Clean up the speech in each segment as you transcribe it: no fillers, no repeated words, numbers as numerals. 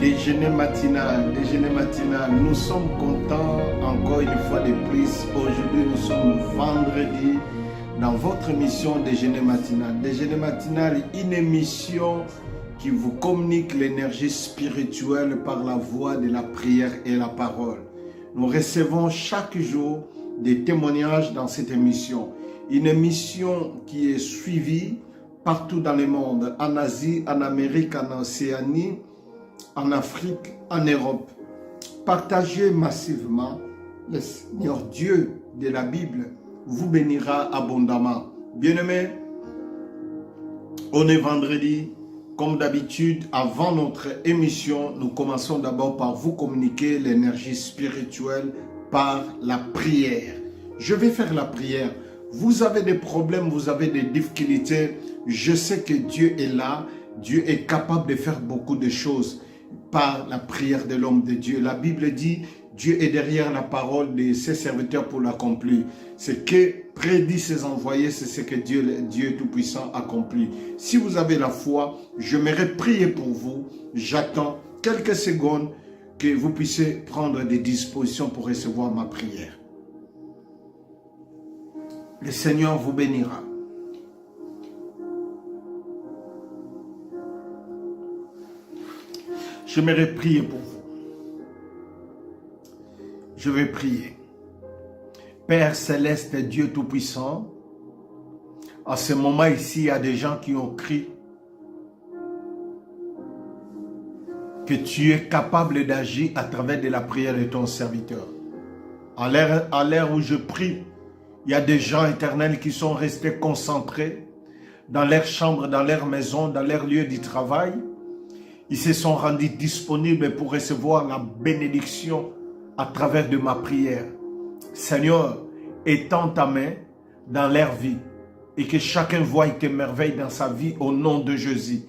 Déjeuner matinal, nous sommes contents encore une fois de plus. Aujourd'hui, nous sommes vendredi dans votre émission Déjeuner matinal. Déjeuner matinal, une émission qui vous communique l'énergie spirituelle par la voie de la prière et la parole. Nous recevons chaque jour des témoignages dans cette émission. Une émission qui est suivie partout dans le monde, en Asie, en Amérique, en Océanie, en Afrique, en Europe. Partagez massivement. Le Seigneur Dieu de la Bible vous bénira abondamment. Bien-aimés, on est vendredi. Comme d'habitude, avant notre émission, nous commençons d'abord par vous communiquer l'énergie spirituelle par la prière. Je vais faire la prière. Vous avez des problèmes, vous avez des difficultés. Je sais que Dieu est là. Dieu est capable de faire beaucoup de choses par la prière de l'homme de Dieu. La Bible dit, Dieu est derrière la parole de ses serviteurs pour l'accomplir. Ce que prédit ses envoyés, c'est ce que Dieu Tout-Puissant accomplit. Si vous avez la foi, j'aimerais prier pour vous. J'attends quelques secondes que vous puissiez prendre des dispositions pour recevoir ma prière. Le Seigneur vous bénira. J'aimerais prier pour vous. Je vais prier. Père Céleste, Dieu Tout-Puissant, en ce moment ici, il y a des gens qui ont crié que tu es capable d'agir à travers de la prière de ton serviteur. À l'heure où je prie, il y a des gens éternels qui sont restés concentrés dans leur chambre, dans leur maison, dans leur lieu de travail. Ils se sont rendus disponibles pour recevoir la bénédiction à travers de ma prière. Seigneur, étends ta main dans leur vie et que chacun voie tes merveilles dans sa vie au nom de Jésus.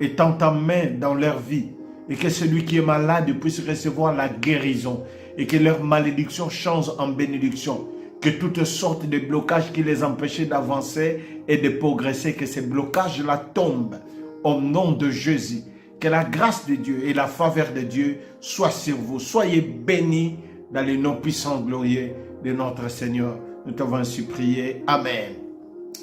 Étends ta main dans leur vie et que celui qui est malade puisse recevoir la guérison et que leur malédiction change en bénédiction. Que toutes sortes de blocages qui les empêchaient d'avancer et de progresser, que ces blocages-là tombent au nom de Jésus. Que la grâce de Dieu et la faveur de Dieu soient sur vous. Soyez bénis dans le nom puissant glorieux de notre Seigneur. Nous t'avons ainsi prié. Amen.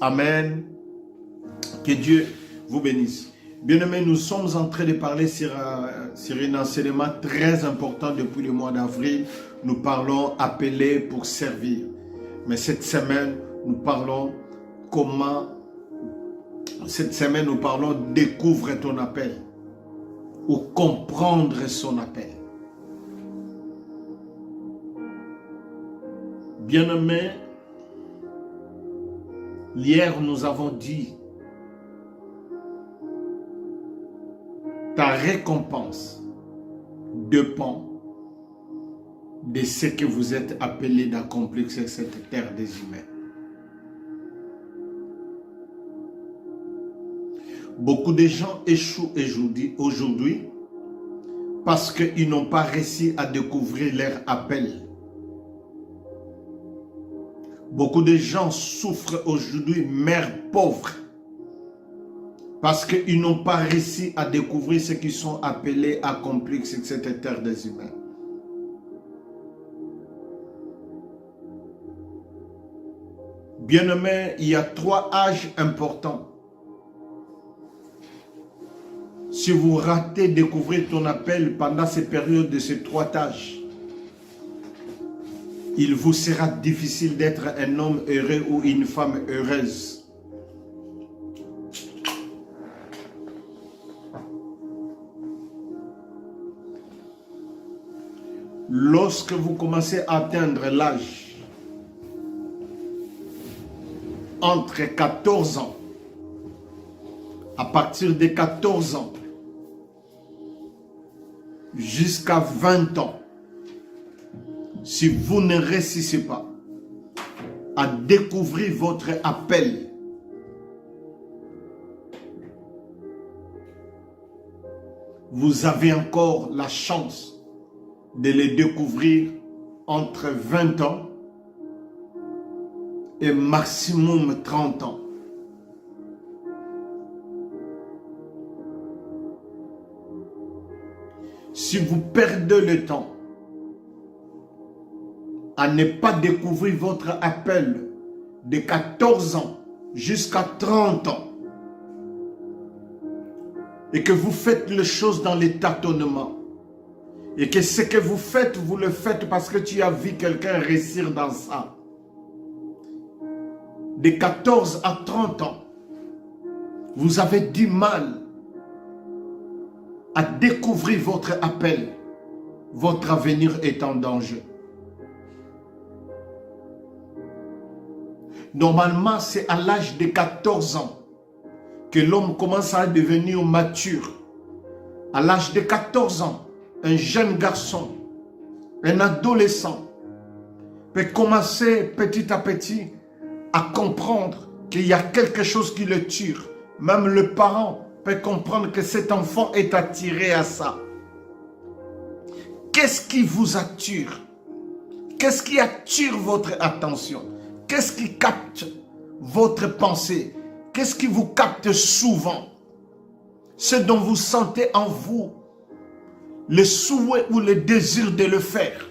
Amen. Que Dieu vous bénisse. Bien-aimés, nous sommes en train de parler sur un enseignement très important depuis le mois d'avril. Nous parlons appeler pour servir. Mais cette semaine, nous parlons découvre ton appel ou comprendre son appel. Bien-aimés, hier nous avons dit ta récompense dépend de ce que vous êtes appelés d'accomplir sur cette terre des humains. Beaucoup de gens échouent aujourd'hui parce qu'ils n'ont pas réussi à découvrir leur appel. Beaucoup de gens souffrent aujourd'hui, mères pauvres, parce qu'ils n'ont pas réussi à découvrir ce qu'ils sont appelés à accomplir sur cette terre des humains. Bien-aimés, il y a 3 âges importants. Si vous ratez découvrir ton appel pendant ces périodes de ces 3 âges, il vous sera difficile d'être un homme heureux ou une femme heureuse. Lorsque vous commencez à atteindre l'âge entre 14 ans, à partir de 14 ans, jusqu'à 20 ans, si vous ne réussissez pas à découvrir votre appel, vous avez encore la chance de le découvrir entre 20 ans et maximum 30 ans. si vous perdez le temps à ne pas découvrir votre appel de 14 ans jusqu'à 30 ans, et que vous faites les choses dans les tâtonnements, et que ce que vous le faites parce que tu as vu quelqu'un réussir dans ça, de 14 à 30 ans, vous avez du mal à découvrir votre appel, votre avenir est en danger. Normalement, c'est à l'âge de 14 ans que l'homme commence à devenir mature. À l'âge de 14 ans, un jeune garçon, un adolescent peut commencer petit à petit à comprendre qu'il y a quelque chose qui le tue. Même le parent peut comprendre que cet enfant est attiré à ça. Qu'est-ce qui vous attire? Qu'est-ce qui attire votre attention? Qu'est-ce qui capte votre pensée? Qu'est-ce qui vous capte souvent? Ce dont vous sentez en vous le souhait ou le désir de le faire.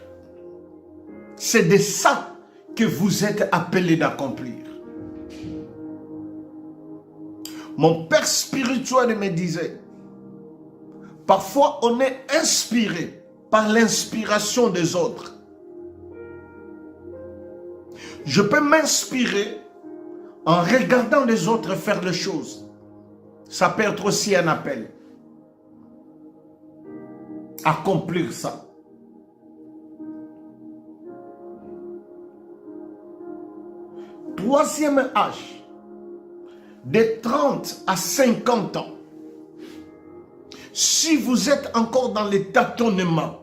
C'est de ça que vous êtes appelé d'accomplir. Mon père spirituel me disait, parfois on est inspiré par l'inspiration des autres. Je peux m'inspirer en regardant les autres faire les choses. Ça peut être aussi un appel. Accomplir ça. Troisième âge, de 30 à 50 ans. Si vous êtes encore dans les tâtonnements,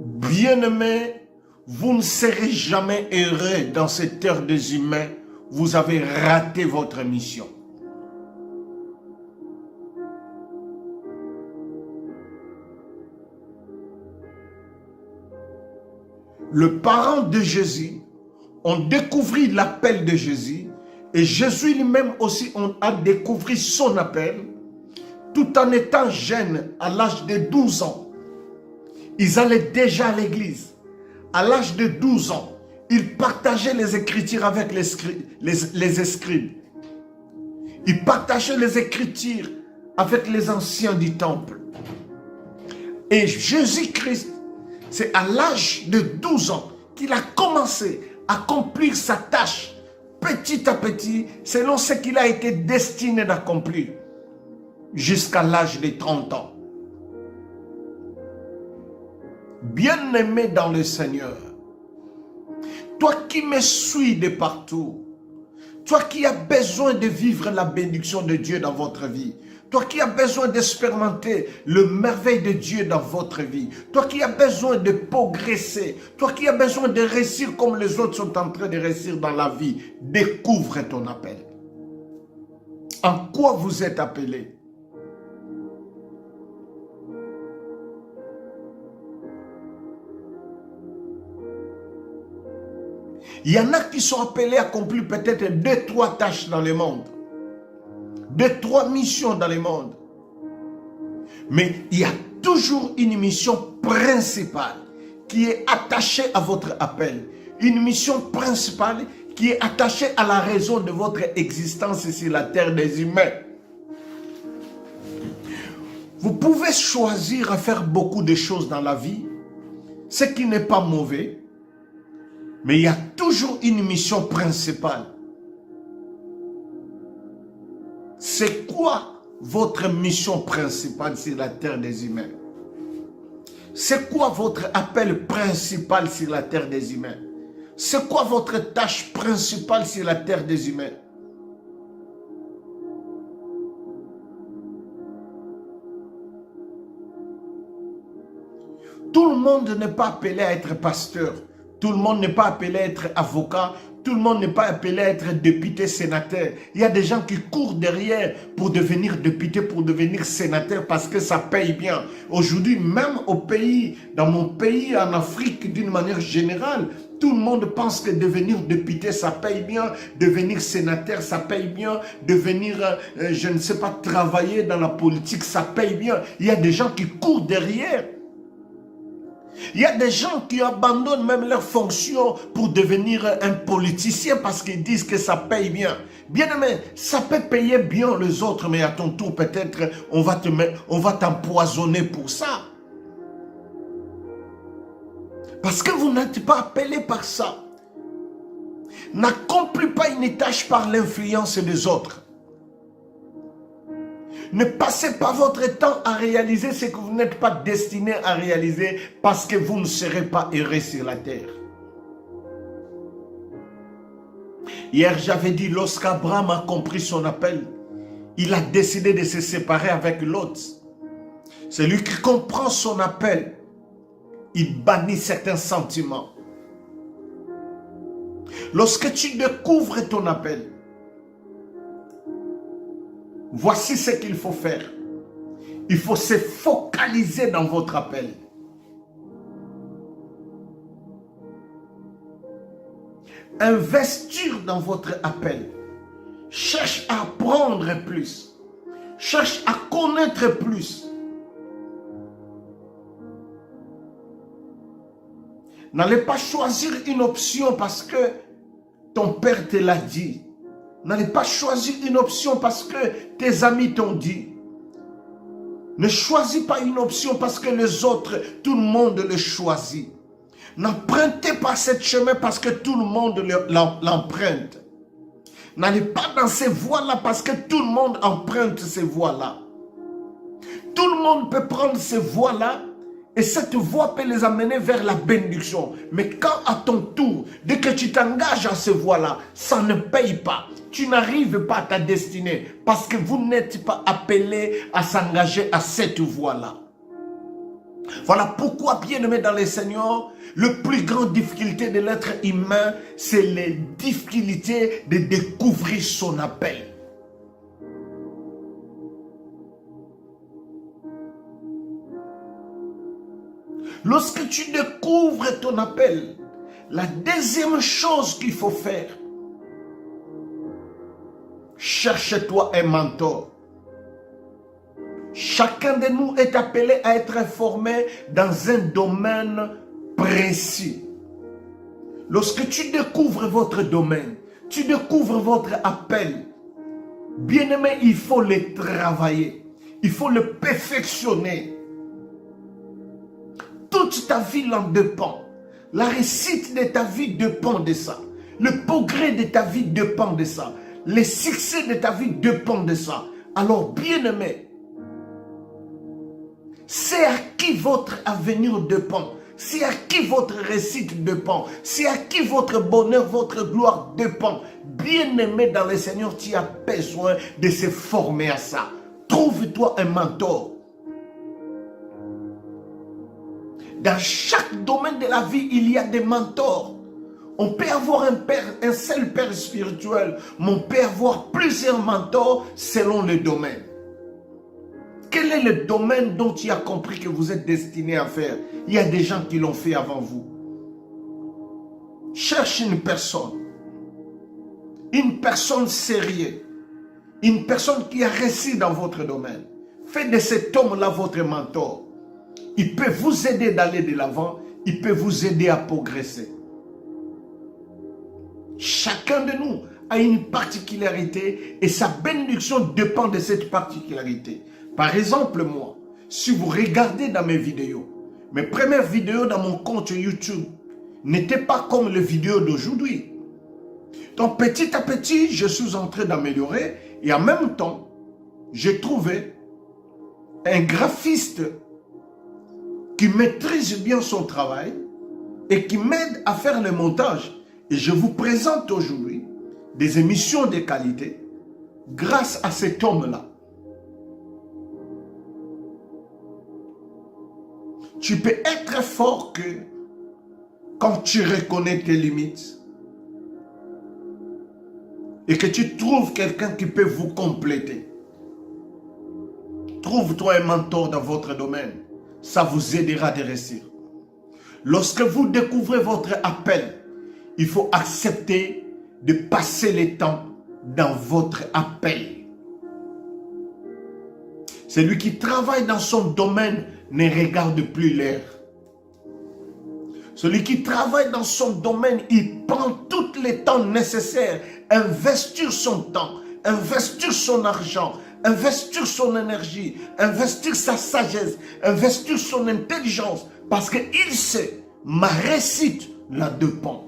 bien-aimés, vous ne serez jamais heureux dans cette terre des humains. Vous avez raté votre mission. Le parent de Jésus, on découvrit l'appel de Jésus, et Jésus lui-même aussi a découvert son appel, tout en étant jeune, à l'âge de 12 ans. Ils allaient déjà à l'église. À l'âge de 12 ans, ils partageaient les Écritures avec les escribes. Ils partageaient les Écritures avec les anciens du temple. Et Jésus-Christ, c'est à l'âge de 12 ans qu'il a commencé à accomplir sa tâche petit à petit, selon ce qu'il a été destiné d'accomplir, jusqu'à l'âge de 30 ans. Bien-aimé dans le Seigneur, toi qui me suis de partout, toi qui as besoin de vivre la bénédiction de Dieu dans votre vie, toi qui as besoin d'expérimenter le merveille de Dieu dans votre vie, toi qui as besoin de progresser, toi qui as besoin de réussir comme les autres sont en train de réussir dans la vie, découvre ton appel. En quoi vous êtes appelé? Il y en a qui sont appelés à accomplir peut-être 2-3 tâches dans le monde. 2-3 missions dans le monde. Mais il y a toujours une mission principale qui est attachée à votre appel. Une mission principale qui est attachée à la raison de votre existence sur la terre des humains. Vous pouvez choisir à faire beaucoup de choses dans la vie, ce qui n'est pas mauvais. Mais il y a toujours une mission principale. C'est quoi votre mission principale sur la terre des humains? C'est quoi votre appel principal sur la terre des humains? C'est quoi votre tâche principale sur la terre des humains? Tout le monde n'est pas appelé à être pasteur. Tout le monde n'est pas appelé à être avocat. Tout le monde n'est pas appelé à être député, sénateur. Il y a des gens qui courent derrière pour devenir député, pour devenir sénateur parce que ça paye bien. Aujourd'hui, même au pays, dans mon pays, en Afrique, d'une manière générale, Tout le monde pense que devenir député, ça paye bien. Devenir sénateur, ça paye bien. Devenir, je ne sais pas, travailler dans la politique, ça paye bien. Il y a des gens qui courent derrière. Il y a des gens qui abandonnent même leur fonction pour devenir un politicien parce qu'ils disent que ça paye bien. Bien aimé, ça peut payer bien les autres, mais à ton tour, peut-être, on va t'empoisonner pour ça. Parce que vous n'êtes pas appelé par ça. N'accomplis pas une tâche par l'influence des autres. Ne passez pas votre temps à réaliser ce que vous n'êtes pas destiné à réaliser parce que vous ne serez pas heureux sur la terre. Hier, j'avais dit, lorsqu'Abraham a compris son appel, il a décidé de se séparer avec Lot. Celui qui comprend son appel, il bannit certains sentiments. Lorsque tu découvres ton appel, voici ce qu'il faut faire. Il faut se focaliser dans votre appel. Investir dans votre appel. Cherche à apprendre plus. Cherche à connaître plus. N'allez pas choisir une option parce que ton père te l'a dit. N'allez pas choisir une option parce que tes amis t'ont dit. Ne choisis pas une option parce que les autres, tout le monde le choisit. N'empruntez pas ce chemin parce que tout le monde l'emprunte. N'allez pas dans ces voies-là parce que tout le monde emprunte ces voies-là. Tout le monde peut prendre ces voies-là et cette voie peut les amener vers la bénédiction. Mais quand à ton tour, dès que tu t'engages à ces voies-là, ça ne paye pas. Tu n'arrives pas à ta destinée parce que vous n'êtes pas appelé à s'engager à cette voie-là. Voilà pourquoi, bien-aimé dans le Seigneur, le plus grande difficulté de l'être humain, c'est les difficultés de découvrir son appel. Lorsque tu découvres ton appel, la deuxième chose qu'il faut faire, cherche-toi un mentor. Chacun de nous est appelé à être formé dans un domaine précis. Lorsque tu découvres votre domaine, tu découvres votre appel, bien-aimé, il faut le travailler. Il faut le perfectionner. Toute ta vie en dépend. La réussite de ta vie dépend de ça. Le progrès de ta vie dépend de ça. Le succès de ta vie dépend de ça. Alors, bien-aimé, c'est à qui votre avenir dépend. C'est à qui votre réussite dépend. C'est à qui votre bonheur, votre gloire dépend. Bien-aimé dans le Seigneur, tu as besoin de se former à ça. Trouve-toi un mentor. Dans chaque domaine de la vie, il y a des mentors. On peut avoir un seul père spirituel, mais on peut avoir plusieurs mentors selon le domaine. Quel est le domaine dont tu as compris que vous êtes destiné à faire? Il y a des gens qui l'ont fait avant vous. Cherche une personne sérieuse, une personne qui a réussi dans votre domaine. Faites de cet homme-là votre mentor. Il peut vous aider d'aller de l'avant, il peut vous aider à progresser. Chacun de nous a une particularité et sa bénédiction dépend de cette particularité. Par exemple, moi, si vous regardez dans mes vidéos, mes premières vidéos dans mon compte YouTube n'étaient pas comme les vidéos d'aujourd'hui. Donc petit à petit, je suis en train d'améliorer et en même temps, j'ai trouvé un graphiste qui maîtrise bien son travail et qui m'aide à faire le montage. Et je vous présente aujourd'hui des émissions de qualité grâce à cet homme-là. Tu peux être fort que quand tu reconnais tes limites et que tu trouves quelqu'un qui peut vous compléter. Trouve-toi un mentor dans votre domaine. Ça vous aidera de réussir. Lorsque vous découvrez votre appel, il faut accepter de passer le temps dans votre appel. Celui qui travaille dans son domaine ne regarde plus l'heure. Celui qui travaille dans son domaine, il prend tout le temps nécessaire, investir son temps, investir son argent, investir son énergie, investir sa sagesse, investir son intelligence, parce qu'il sait, ma réussite la dépend.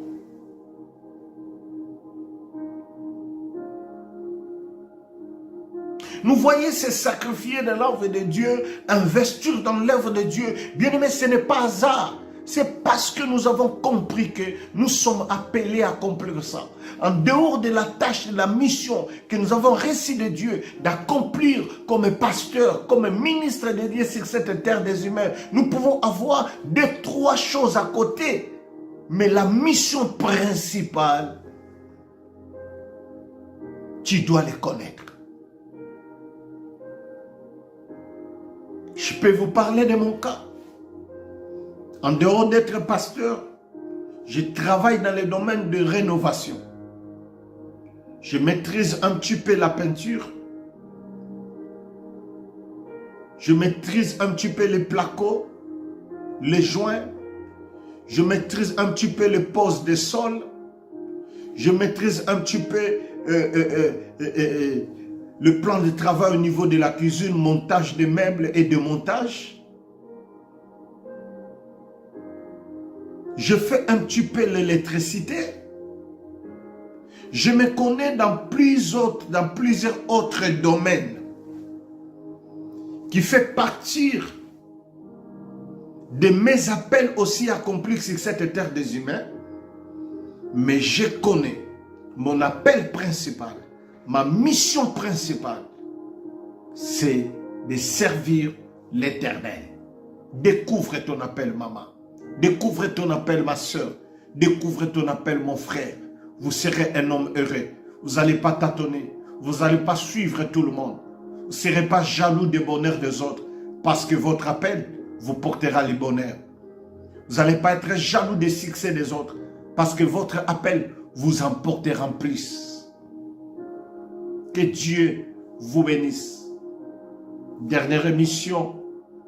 Nous voyons se sacrifier dans l'œuvre de Dieu, investir dans l'œuvre de Dieu. Bien aimé, ce n'est pas hasard. C'est parce que nous avons compris que nous sommes appelés à accomplir ça. En dehors de la tâche, de la mission que nous avons reçue de Dieu, d'accomplir comme pasteur, comme ministre de Dieu sur cette terre des humains, nous pouvons avoir 2-3 choses à côté. Mais la mission principale, tu dois les connaître. Je peux vous parler de mon cas. En dehors d'être pasteur, je travaille dans le domaine de rénovation. Je maîtrise un petit peu la peinture. Je maîtrise un petit peu les placo, les joints. Je maîtrise un petit peu les poses de sol. Je maîtrise un petit peu le plan de travail au niveau de la cuisine, montage de meubles et de montage. Je fais un petit peu l'électricité. Je me connais dans plusieurs autres domaines qui fait partir de mes appels aussi accomplis sur cette terre des humains. Mais je connais mon appel principal, ma mission principale, c'est de servir l'Éternel. Découvre ton appel, maman. Découvre ton appel, ma soeur. Découvre ton appel, mon frère. Vous serez un homme heureux. Vous n'allez pas tâtonner. Vous n'allez pas suivre tout le monde. Vous ne serez pas jaloux du bonheur des autres. Parce que votre appel vous portera le bonheur. Vous n'allez pas être jaloux des succès des autres. Parce que votre appel vous en portera en plus. Que Dieu vous bénisse. Dernière émission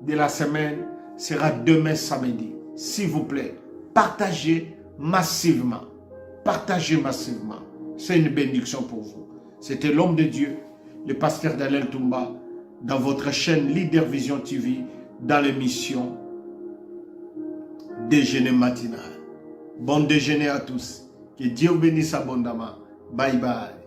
de la semaine sera demain samedi. S'il vous plaît, partagez massivement. Partagez massivement. C'est une bénédiction pour vous. C'était l'homme de Dieu, le pasteur Daniel Toumba, dans votre chaîne Leader Vision TV, dans l'émission Déjeuner matinal. Bon déjeuner à tous. Que Dieu bénisse abondamment. Bye bye.